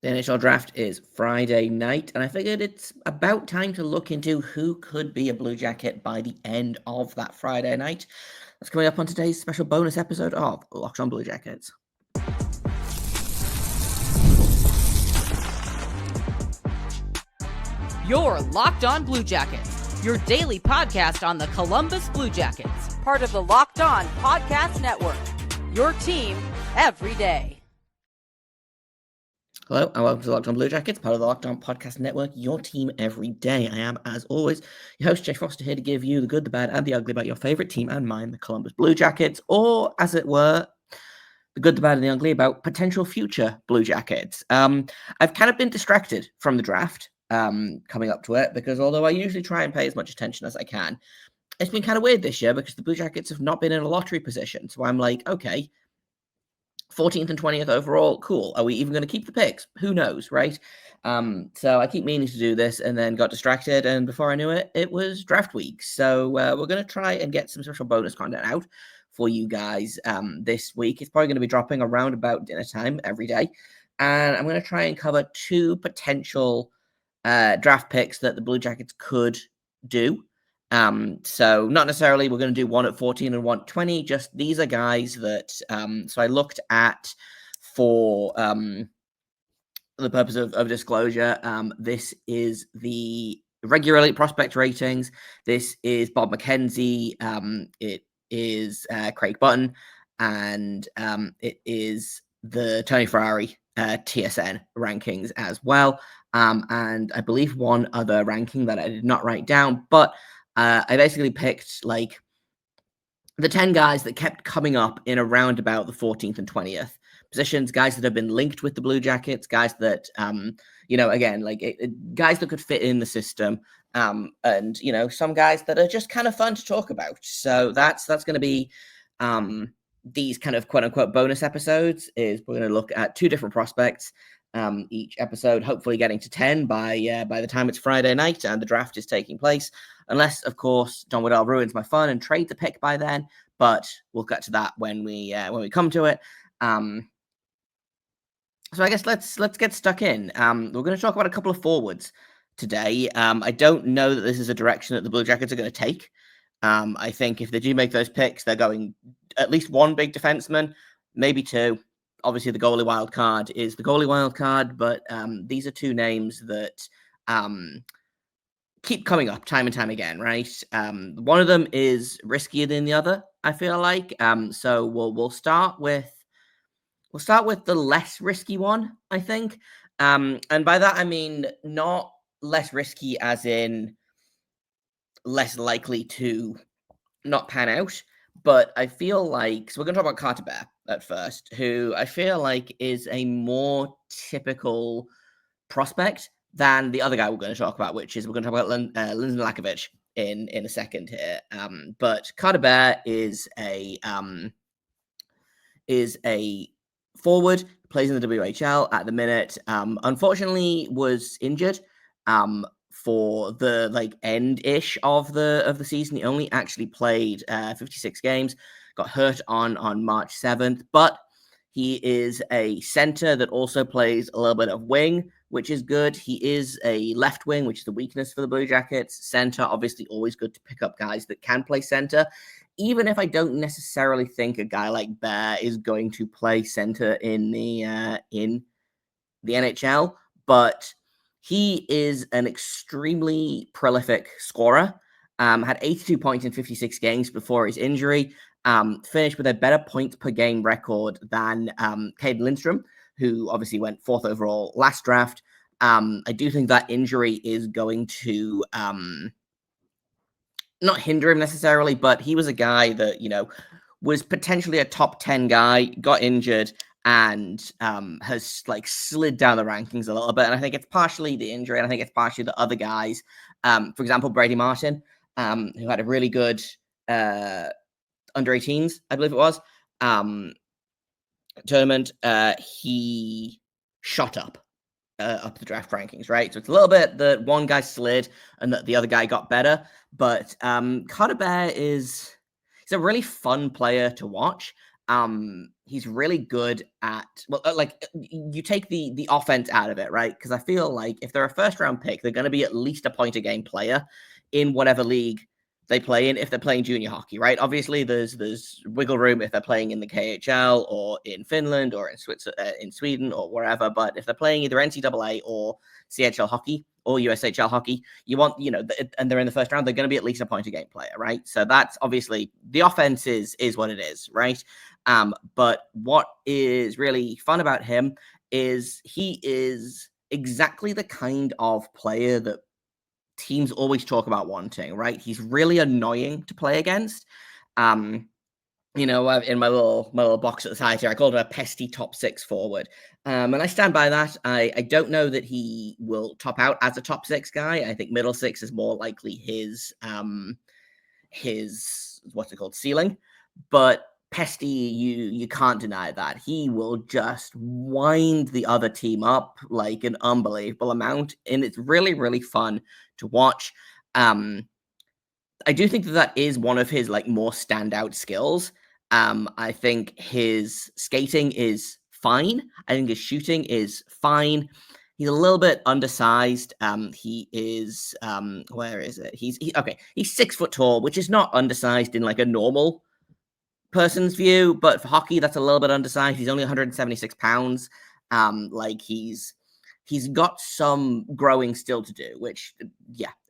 The NHL draft is Friday night, and I figured it's about time to look into who could be a Blue Jacket by the end of that Friday night. That's coming up on today's special bonus episode of Locked on Blue Jackets. You're Locked on Blue Jackets, your daily podcast on the Columbus Blue Jackets, part of the Locked on Podcast Network, your team every day. Hello, and welcome to Locked on Blue Jackets, part of the Locked on Podcast Network, your team every day. I am, as always, your host, Jay Foster, here to give you the good, the bad, and the ugly about your favorite team and mine, the Columbus Blue Jackets, or, as it were, the good, the bad, and the ugly about potential future Blue Jackets. I've kind of been distracted from the draft coming up to it, because although I usually try and pay as much attention as I can, it's been kind of weird this year because the Blue Jackets have not been in a lottery position. So I'm like, okay, 14th and 20th overall, cool. Are we even going to keep the picks? Who knows, right? So I keep meaning to do this and then got distracted, and before I knew it, it was draft week. So we're going to try and get some special bonus content out for you guys this week. It's probably going to be dropping around about dinner time every day, and I'm going to try and cover two potential draft picks that the Blue Jackets could do. So not necessarily we're going to do one at 14 and one at 20, just these are guys that, so I looked at for the purpose of disclosure, this is the regular elite prospect ratings. This is Bob McKenzie. It is Craig Button, and it is the Tony Ferrari TSN rankings as well. And I believe one other ranking that I did not write down, but I basically picked like the 10 guys that kept coming up in around about the 14th and 20th positions, guys that have been linked with the Blue Jackets, guys that, again, like guys that could fit in the system, and, some guys that are just kind of fun to talk about. So that's going to be these kind of quote unquote bonus episodes. Is we're going to look at two different prospects each episode, hopefully getting to 10 by the time it's Friday night and the draft is taking place. Unless, of course, Don Waddell ruins my fun and trades the pick by then, but we'll get to that when we come to it. So I guess let's get stuck in. We're going to talk about a couple of forwards today. I don't know that this is a direction that the Blue Jackets are going to take. I think if they do make those picks, they're going at least one big defenseman, maybe two. Obviously, the goalie wild card is the goalie wild card, but these are two names that keep coming up time and time again, right? One of them is riskier than the other, I feel like. So we'll start with the less risky one, I think. And by that I mean not less risky as in less likely to not pan out, but I feel like, so we're going to talk about Carter Bear at first, who I feel like is a more typical prospect than the other guy we're going to talk about, which is we're going to talk about Lynden Lakovic in a second here. But Carter Bear is a forward, plays in the WHL at the minute. Unfortunately, was injured for the end-ish of the season. He only actually played 56 games, got hurt on March 7th, but he is a center that also plays a little bit of wing, which is good. He is a left wing, which is the weakness for the Blue Jackets. Center, obviously, always good to pick up guys that can play center, even if I don't necessarily think a guy like Bear is going to play center in the NHL, but he is an extremely prolific scorer. Had 82 points in 56 games before his injury. Finished with a better points per game record than Caden Lindstrom, who obviously went 4th overall last draft. I do think that injury is going to not hinder him necessarily, but he was a guy that, was potentially a top 10 guy, got injured, and has slid down the rankings a little bit. And I think it's partially the injury, and I think it's partially the other guys. For example, Brady Martin, who had a really good under 18s, I believe it was, tournament. He shot up the draft rankings, right? So it's a little bit that one guy slid and that the other guy got better. But Carter Bear he's a really fun player to watch. he's really good at, well, you take the offense out of it, right? Because I feel like if they're a first round pick, they're going to be at least a point a game player in whatever league they play in if they're playing junior hockey, right? Obviously, there's wiggle room if they're playing in the KHL or in Finland or in Sweden or wherever. But if they're playing either NCAA or CHL hockey or USHL hockey, you want, and they're in the first round, they're going to be at least a point a game player, right? So that's obviously the offense is what it is, right? But what is really fun about him is he is exactly the kind of player that teams always talk about wanting, right? He's really annoying to play against. In my little box at the side here, I called him a pesty top six forward. And I stand by that. I don't know that he will top out as a top six guy. I think middle six is more likely his what's it called, ceiling. But pesty, you can't deny that. He will just wind the other team up like an unbelievable amount. And it's really, really fun to watch. I do think that is one of his like more standout skills. I think his skating is fine. I think his shooting is fine. He's a little bit undersized. He is where is it? He's 6 foot tall, which is not undersized in like a normal person's view, but for hockey, that's a little bit undersized. He's only 176 pounds. He's got some growing still to do, which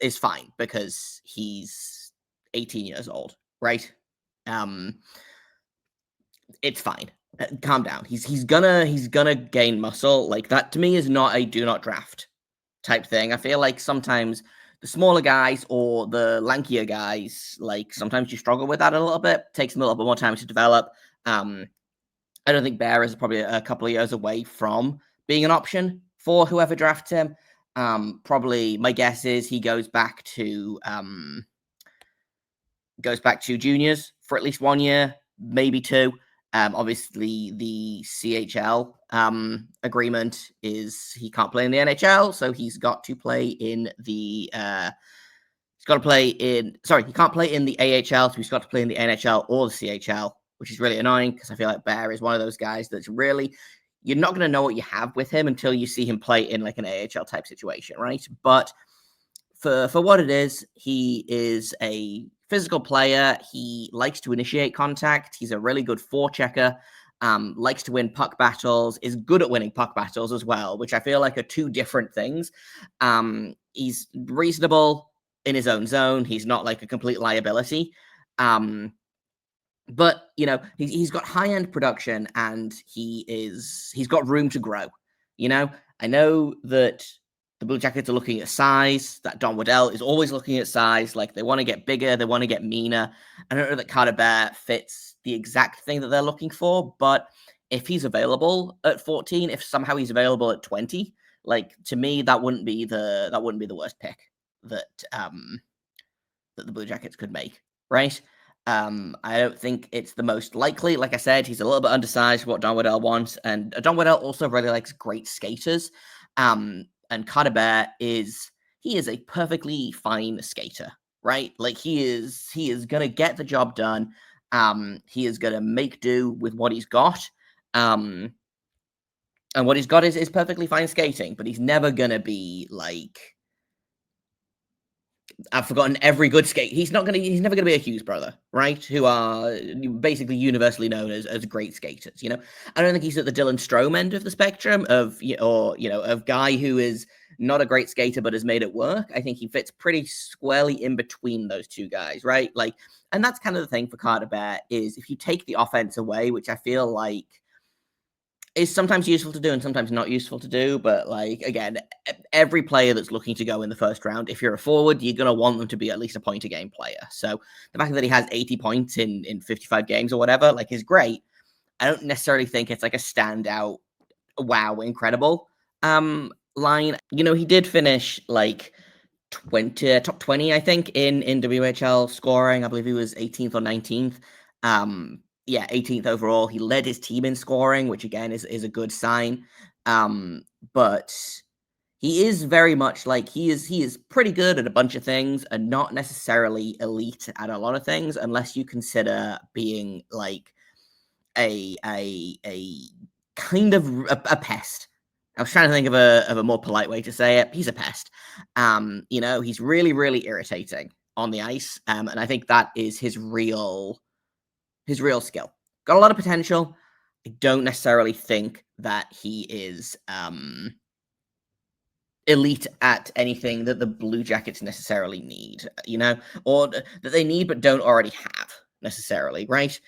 is fine because he's 18 years old, right? It's fine. Calm down. He's gonna gain muscle. Like that to me is not a do not draft type thing. I feel like sometimes the smaller guys or the lankier guys, like sometimes you struggle with that a little bit. Takes them a little bit more time to develop. I don't think Bear is probably a couple of years away from being an option for whoever drafts him. Probably my guess is he goes back to juniors for at least 1 year, maybe 2. Obviously, the CHL agreement is he can't play in the NHL, so he's got to play in the. He can't play in the AHL, so he's got to play in the NHL or the CHL, which is really annoying because I feel like Bear is one of those guys that's really, you're not going to know what you have with him until you see him play in like an AHL type situation, right? But for what it is, he is a physical player. He likes to initiate contact. He's a really good forechecker. Likes to win puck battles. Is good at winning puck battles as well, which I feel like are two different things. He's reasonable in his own zone. He's not like a complete liability. But he's got high end production and he's got room to grow. I know that the Blue Jackets are looking at size, that Don Waddell is always looking at size. Like they want to get bigger, they want to get meaner. I don't know that Carter Bear fits the exact thing that they're looking for, but if he's available at 14, if somehow he's available at 20, like to me, that wouldn't be the worst pick that the Blue Jackets could make, right? I don't think it's the most likely. Like I said, he's a little bit undersized for what Don Waddell wants, and Don Waddell also really likes great skaters. And Carter Bear is a perfectly fine skater, right? Like he is gonna get the job done. He is gonna make do with what he's got. And what he's got is perfectly fine skating, but he's never gonna be like, I've forgotten every good skate. He's never gonna be a Hughes brother, right? Who are basically universally known as great skaters. I don't think he's at the Dylan Strome end of the spectrum of guy who is not a great skater but has made it work. I think he fits pretty squarely in between those two guys, right? Like, and that's kind of the thing for Carter Bear is if you take the offense away, which I feel like is sometimes useful to do and sometimes not useful to do. But like, again, every player that's looking to go in the first round, if you're a forward, you're going to want them to be at least a point a game player. So the fact that he has 80 points in 55 games or whatever, like is great. I don't necessarily think it's like a standout, wow, incredible line. He did finish like top 20, I think, in WHL scoring. I believe he was 18th or 19th. 18th overall. He led his team in scoring, which again is a good sign. But he is very much like he is pretty good at a bunch of things and not necessarily elite at a lot of things, unless you consider being like a kind of a pest. I was trying to think of a more polite way to say it. He's a pest. He's really, really irritating on the ice. And I think that is his real skill. Got a lot of potential. I don't necessarily think that he is elite at anything that the Blue Jackets necessarily need, or that they need but don't already have necessarily, right?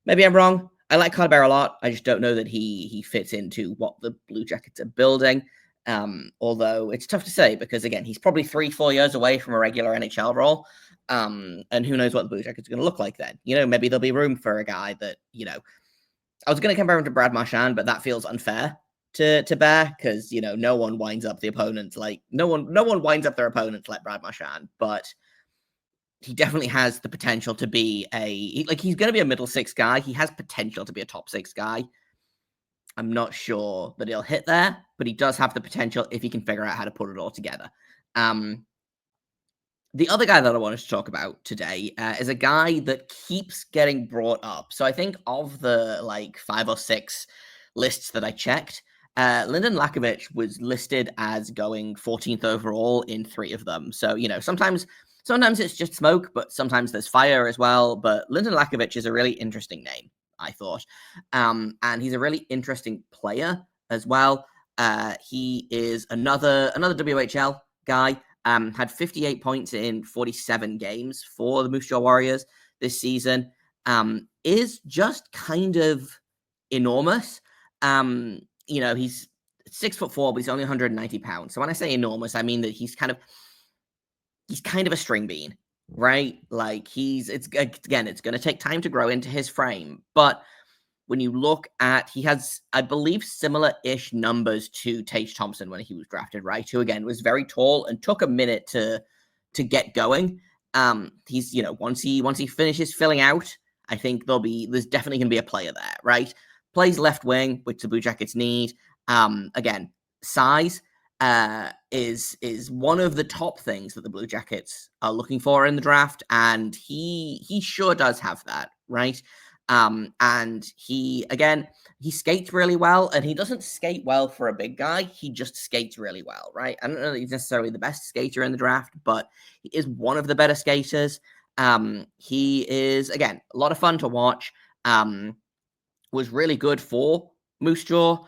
Maybe I'm wrong. I like Carter a lot. I just don't know that he fits into what the Blue Jackets are building. Although it's tough to say because, again, he's probably 3-4 years away from a regular NHL role. And who knows what the Blue Jackets are going to look like then. Maybe there'll be room for a guy that, I was going to compare him to Brad Marchand, but that feels unfair to bear because, no one winds up the opponents like no one winds up their opponents like Brad Marchand, but he definitely has the potential to be he's going to be a middle six guy. He has potential to be a top six guy. I'm not sure that he'll hit there, but he does have the potential if he can figure out how to put it all together. The other guy that I wanted to talk about today is a guy that keeps getting brought up. So I think of the 5 or 6 lists that I checked, Lynden Lakovic was listed as going 14th overall in 3 of them. So, sometimes it's just smoke, but sometimes there's fire as well. But Lynden Lakovic is a really interesting name, I thought. And he's a really interesting player as well. He is another WHL guy. Had 58 points in 47 games for the Moose Jaw Warriors this season. Is just kind of enormous. He's 6'4", but he's only 190 pounds. So when I say enormous, I mean that he's kind of a string bean, right? It's going to take time to grow into his frame, but when you look at, he has, I believe, similar-ish numbers to Tage Thompson when he was drafted, right? Who, again, was very tall and took a minute to get going. He's, once he finishes filling out, I think there's definitely going to be a player there, right? Plays left wing, which the Blue Jackets need. Again, size is one of the top things that the Blue Jackets are looking for in the draft, and he sure does have that, right? And he skates really well, and he doesn't skate well for a big guy. He just skates really well, right? I don't know that he's necessarily the best skater in the draft, but he is one of the better skaters. He is, again, a lot of fun to watch. Was really good for Moose Jaw.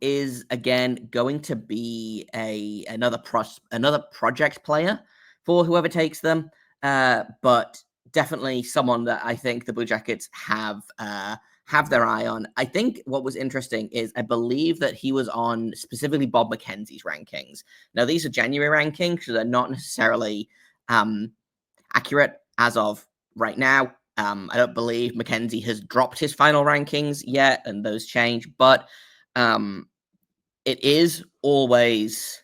Is, again, going to be another project player for whoever takes them. But definitely someone that I think the Blue Jackets have their eye on. I think what was interesting is I believe that he was on specifically Bob McKenzie's rankings. Now, these are January rankings, so they're not necessarily accurate as of right now. I don't believe McKenzie has dropped his final rankings yet, and those change, but it is always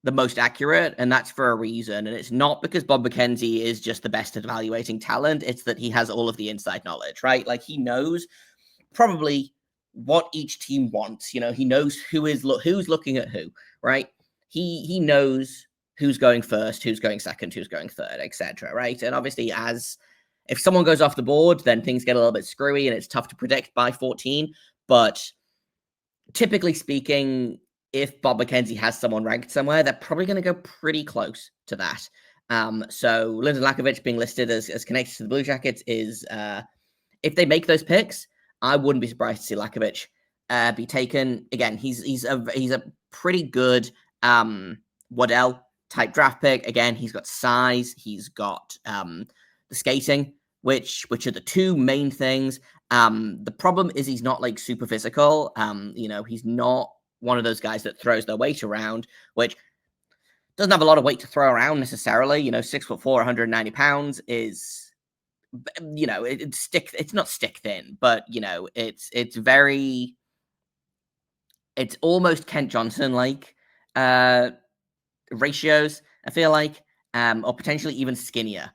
the most accurate, and that's for a reason. And it's not because Bob McKenzie is just the best at evaluating talent. It's that he has all of the inside knowledge, right? He knows probably what each team wants. He knows who's looking at who, right? He knows who's going first, who's going second, who's going third, etc., right? And obviously, if someone goes off the board, then things get a little bit screwy and it's tough to predict by 14. But typically speaking, if Bob McKenzie has someone ranked somewhere, they're probably going to go pretty close to that. So Lynden Lakovic being listed as connected to the Blue Jackets is, if they make those picks, I wouldn't be surprised to see Lakovic be taken. Again, he's a pretty good Waddell type draft pick. Again, he's got size, he's got the skating, which are the two main things. The problem is he's not super physical. He's not one of those guys that throws their weight around, which doesn't have a lot of weight to throw around necessarily. 6'4", 190 pounds is, it's not stick thin, but it's almost Kent Johnson like ratios, I feel like, or potentially even skinnier.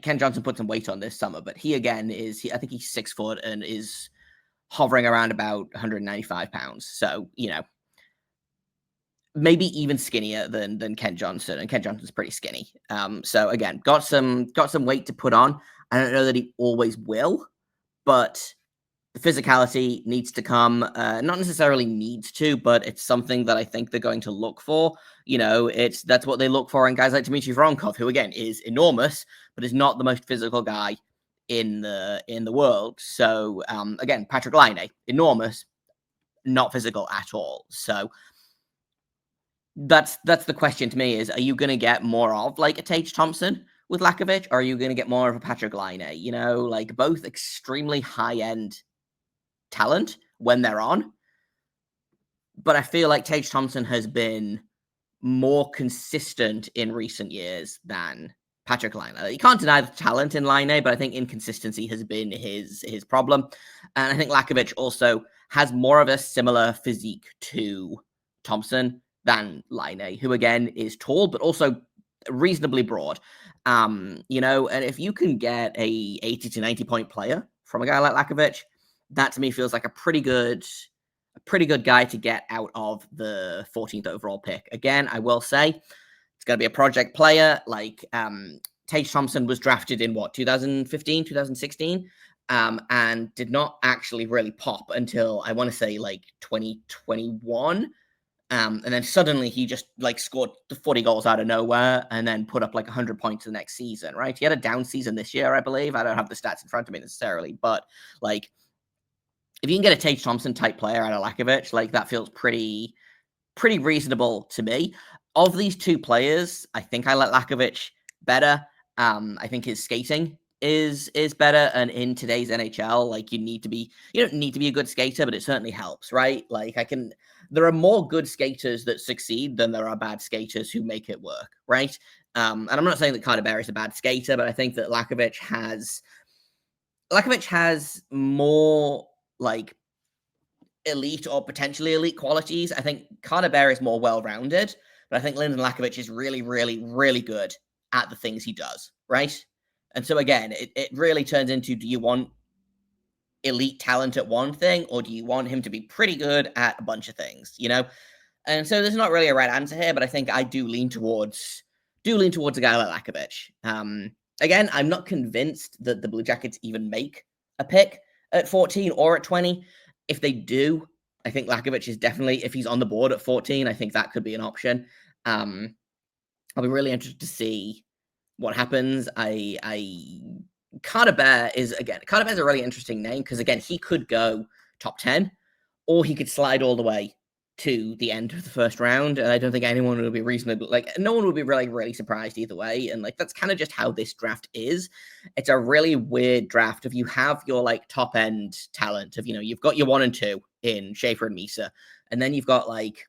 Ken Johnson put some weight on this summer, but he again I think he's 6 foot and is hovering around about 195 pounds. So, maybe even skinnier than Ken Johnson, and Ken Johnson's pretty skinny. So again, got some weight to put on. I don't know that he always will, but The physicality needs to come, not necessarily needs to, but it's something that I think they're going to look for. That's what they look for in guys like Dmitry Voronkov, who again is enormous, but is not the most physical guy in the world. So again, Patrick Laine, enormous, not physical at all. So that's the question to me: is are you going to get more of like a Tage Thompson with Lakovic, or are you going to get more of a Patrick Laine? Like both extremely high end talent when they're on, but I feel like Tage Thompson has been more consistent in recent years than Patrick Laine. You can't deny the talent in Laine, but I think inconsistency has been his problem. And I think Lakovic also has more of a similar physique to Thompson than Laine, who again is tall, but also reasonably broad. And if you can get a 80 to 90 point player from a guy like Lakovic, that to me feels like a pretty good guy to get out of the 14th overall pick. Again, I will say it's going to be a project player. Like Tage Thompson was drafted in 2015, 2016, and did not actually really pop until I want to say like 2021. And then suddenly he just like scored 40 goals out of nowhere and then put up like 100 points the next season, right? He had a down season this year, I believe. I don't have the stats in front of me necessarily, but like if you can get a Tage Thompson type player out of Lakovic, like that feels pretty reasonable to me. Of these two players, I think I like Lakovic better. I think his skating is better, and in today's NHL, like you don't need to be a good skater, but it certainly helps, right? Like there are more good skaters that succeed than there are bad skaters who make it work, right? And I'm not saying that Carter Bear is a bad skater, but I think that Lakovic has more like elite or potentially elite qualities. I think Carter Bear is more well-rounded, but I think Lynden Lakovic is really, really, really good at the things he does, right? And so again, it really turns into, do you want elite talent at one thing, or do you want him to be pretty good at a bunch of things, And so there's not really a right answer here, but I think I do lean towards a guy like Lakovic. Again, I'm not convinced that the Blue Jackets even make a pick at 14 or at 20. If they do, I think Lakovic is definitely, if he's on the board at 14, I think that could be an option. I'll be really interested to see what happens. Carter Bear's a really interesting name because again, he could go top 10 or he could slide all the way to the end of the first round. And I don't think anyone would be reasonable. Like no one would be really, really surprised either way. And like, that's kind of just how this draft is. It's a really weird draft. If you have your like top end talent of, you've got your 1 and 2 in Schaefer and Misa, and then you've got like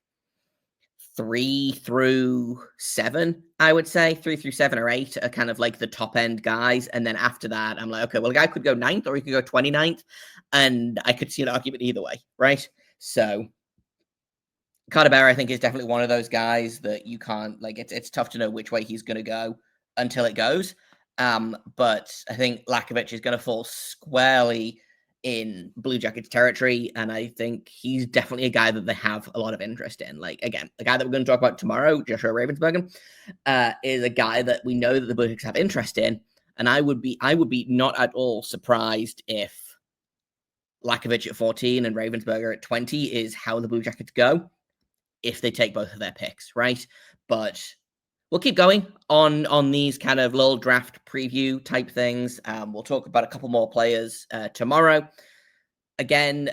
3 through 7, I would say 3 through 7 or 8 are kind of like the top end guys. And then after that, I'm like, okay, well, a guy could go 9th or he could go 29th. And I could see an argument either way. Right. So Carter Bear, I think, is definitely one of those guys that you can't like. It's tough to know which way he's going to go until it goes. But I think Lakovic is going to fall squarely in Blue Jackets territory, and I think he's definitely a guy that they have a lot of interest in. Like again, the guy that we're going to talk about tomorrow, Joshua Ravensbergen, is a guy that we know that the Blue Jackets have interest in, and I would be not at all surprised if Lakovic at 14 and Ravensberger at 20 is how the Blue Jackets go if they take both of their picks, right? But we'll keep going on these kind of little draft preview type things. We'll talk about a couple more players tomorrow. Again,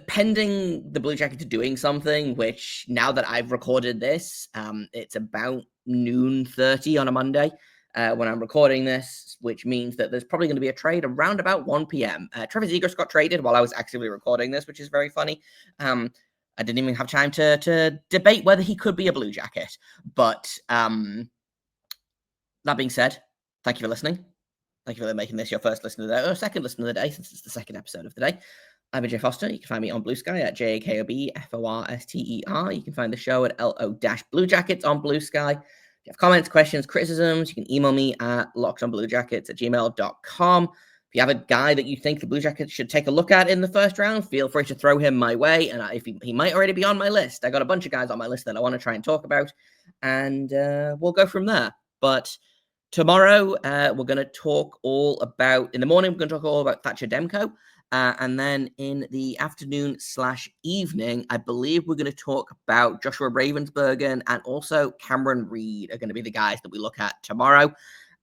pending the Blue Jackets doing something, which now that I've recorded this, it's about 12:30 on a Monday when I'm recording this, which means that there's probably going to be a trade around about 1 p.m. Trevor Zegras got traded while I was actively recording this, which is very funny. I didn't even have time to debate whether he could be a Blue Jacket. But that being said, thank you for listening. Thank you for making this your first listen of the day, or second listen of the day, since it's the second episode of the day. I'm Jay Foster. You can find me on Blue Sky at JAKOBFORSTER. You can find the show at LO-Blue Jackets on Blue Sky. If you have comments, questions, criticisms, you can email me at lockedonbluejackets@gmail.com. If you have a guy that you think the Blue Jackets should take a look at in the first round, feel free to throw him my way. And if he might already be on my list. I got a bunch of guys on my list that I want to try and talk about. And we'll go from there. But tomorrow, we're going to talk all about, in the morning, we're going to talk all about Thatcher Demko. And then in the afternoon/evening, I believe we're going to talk about Joshua Ravensbergen and also Cameron Reed are going to be the guys that we look at tomorrow.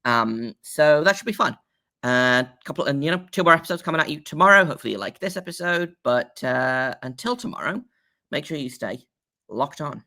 So that should be fun. Couple and 2 more episodes coming at you tomorrow. Hopefully you like this episode. But until tomorrow, make sure you stay locked on.